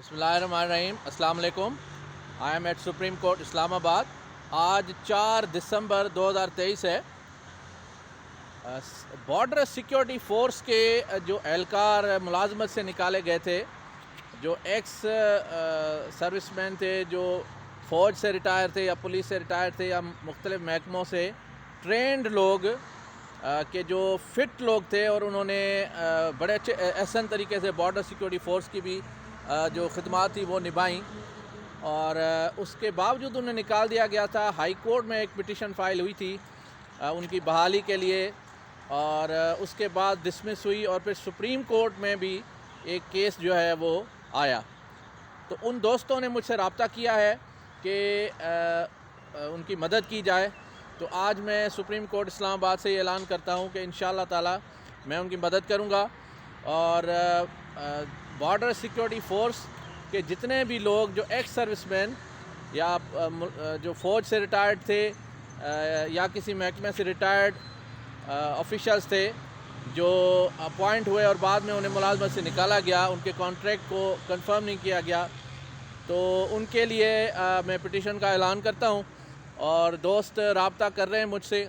بسم اللہ الرحمن الرحیم. السلام علیکم. I am at Supreme Court Islamabad آباد. آج 4 دسمبر 2023 ہے. بارڈر سیکیورٹی فورس کے جو اہلکار ملازمت سے نکالے گئے تھے، جو ایکس سروس مین تھے، جو فوج سے ریٹائر تھے یا پولیس سے ریٹائر تھے یا مختلف محکموں سے ٹرینڈ لوگ کہ جو فٹ لوگ تھے اور انہوں نے بڑے اچھے احسن طریقے سے بارڈر سیکیورٹی فورس کی بھی جو خدمات تھی وہ نبھائیں، اور اس کے باوجود انہیں نکال دیا گیا تھا. ہائی کورٹ میں ایک پٹیشن فائل ہوئی تھی ان کی بحالی کے لیے، اور اس کے بعد ڈسمس ہوئی، اور پھر سپریم کورٹ میں بھی ایک کیس جو ہے وہ آیا. تو ان دوستوں نے مجھ سے رابطہ کیا ہے کہ ان کی مدد کی جائے. تو آج میں سپریم کورٹ اسلام آباد سے یہ اعلان کرتا ہوں کہ انشاءاللہ تعالی میں ان کی مدد کروں گا، اور بارڈر سیکیورٹی فورس کے جتنے بھی لوگ جو ایکس سروس مین یا جو فوج سے ریٹائرڈ تھے یا کسی محکمے سے ریٹائرڈ آفیشلز تھے جو اپوائنٹ ہوئے اور بعد میں انہیں ملازمت سے نکالا گیا، ان کے کانٹریکٹ کو کنفرم نہیں کیا گیا، تو ان کے لیے میں پٹیشن کا اعلان کرتا ہوں. اور دوست رابطہ کر رہے ہیں مجھ سے.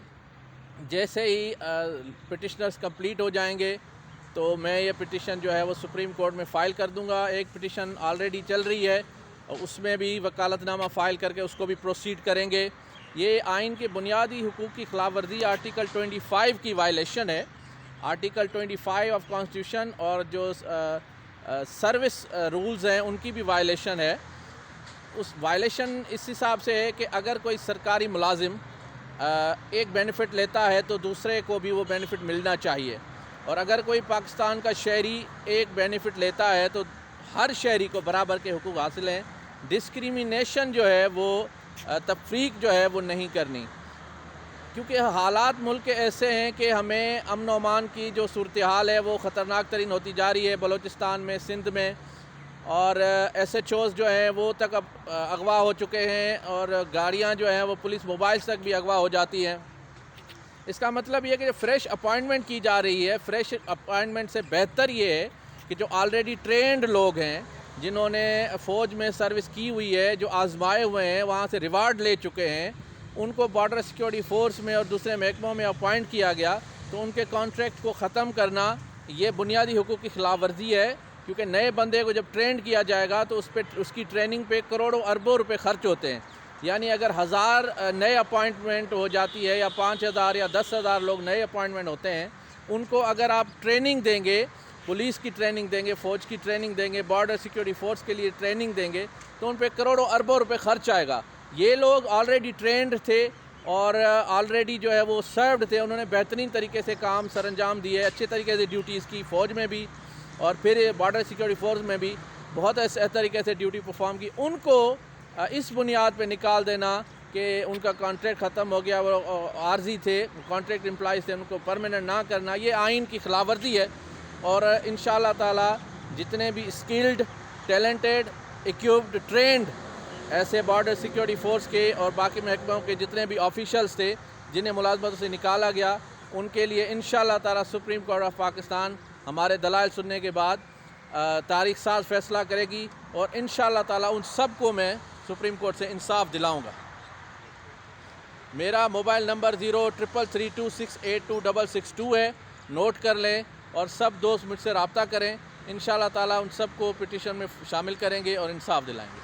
جیسے ہی پٹیشنرز کمپلیٹ ہو جائیں گے تو میں یہ پٹیشن جو ہے وہ سپریم کورٹ میں فائل کر دوں گا. ایک پٹیشن آلریڈی چل رہی ہے، اس میں بھی وکالت نامہ فائل کر کے اس کو بھی پروسیڈ کریں گے. یہ آئین کے بنیادی حقوق کی خلاف ورزی آرٹیکل 25 کی وائلیشن ہے. آرٹیکل 25 آف کانسٹیٹیوشن اور جو سروس رولز ہیں ان کی بھی وائلیشن ہے. اس وائلیشن اس حساب سے ہے کہ اگر کوئی سرکاری ملازم ایک بینیفٹ لیتا ہے تو دوسرے کو بھی وہ بینیفٹ ملنا چاہیے، اور اگر کوئی پاکستان کا شہری ایک بینیفٹ لیتا ہے تو ہر شہری کو برابر کے حقوق حاصل ہیں. ڈسکریمنیشن جو ہے وہ تفریق جو ہے وہ نہیں کرنی، کیونکہ حالات ملک کے ایسے ہیں کہ ہمیں امن و امان کی جو صورتحال ہے وہ خطرناک ترین ہوتی جا رہی ہے. بلوچستان میں، سندھ میں، اور ایس ایچ اوز جو ہیں وہ تک اب اغوا ہو چکے ہیں، اور گاڑیاں جو ہیں وہ پولیس موبائلز تک بھی اغوا ہو جاتی ہیں. اس کا مطلب یہ ہے کہ جو فریش اپوائنٹمنٹ کی جا رہی ہے، فریش اپوائنٹمنٹ سے بہتر یہ ہے کہ جو آلریڈی ٹرینڈ لوگ ہیں، جنہوں نے فوج میں سروس کی ہوئی ہے، جو آزمائے ہوئے ہیں، وہاں سے ریوارڈ لے چکے ہیں، ان کو بارڈر سیکیورٹی فورس میں اور دوسرے محکموں میں اپوائنٹ کیا گیا، تو ان کے کانٹریکٹ کو ختم کرنا یہ بنیادی حقوق کی خلاف ورزی ہے. کیونکہ نئے بندے کو جب ٹرینڈ کیا جائے گا تو اس کی ٹریننگ پہ کروڑوں اربوں روپے خرچ ہوتے ہیں. یعنی اگر 1000 نئے اپوائنٹمنٹ ہو جاتی ہے، یا 5000 یا 10,000 لوگ نئے اپوائنٹمنٹ ہوتے ہیں، ان کو اگر آپ ٹریننگ دیں گے، پولیس کی ٹریننگ دیں گے، فوج کی ٹریننگ دیں گے، بارڈر سیکیورٹی فورس کے لیے ٹریننگ دیں گے، تو ان پہ کروڑوں اربوں روپے خرچ آئے گا. یہ لوگ آلریڈی ٹرینڈ تھے اور آلریڈی جو ہے وہ سروڈ تھے، انہوں نے بہترین طریقے سے کام سر انجام دیے، اچھے طریقے سے ڈیوٹیز کی، فوج میں بھی اور پھر بارڈر سیکیورٹی فورس میں بھی بہت اچھے طریقے سے ڈیوٹی پرفارم کی. ان کو اس بنیاد پہ نکال دینا کہ ان کا کانٹریکٹ ختم ہو گیا، وہ عارضی تھے، کانٹریکٹ امپلائز تھے، ان کو پرماننٹ نہ کرنا، یہ آئین کی خلاف ورزی ہے. اور انشاءاللہ تعالی جتنے بھی اسکلڈ، ٹیلنٹڈ، ایکوپڈ، ٹرینڈ ایسے بارڈر سیکیورٹی فورس کے اور باقی محکموں کے جتنے بھی آفیشلز تھے جنہیں ملازمتوں سے نکالا گیا، ان کے لیے انشاءاللہ تعالی سپریم کورٹ آف پاکستان ہمارے دلائل سننے کے بعد تاریخ ساز فیصلہ کرے گی، اور انشاءاللہ تعالی ان سب کو میں سپریم کورٹ سے انصاف دلاؤں گا. میرا موبائل نمبر 0333268262 ہے، نوٹ کر لیں، اور سب دوست مجھ سے رابطہ کریں. انشاءاللہ تعالی ان سب کو پٹیشن میں شامل کریں گے اور انصاف دلائیں گے.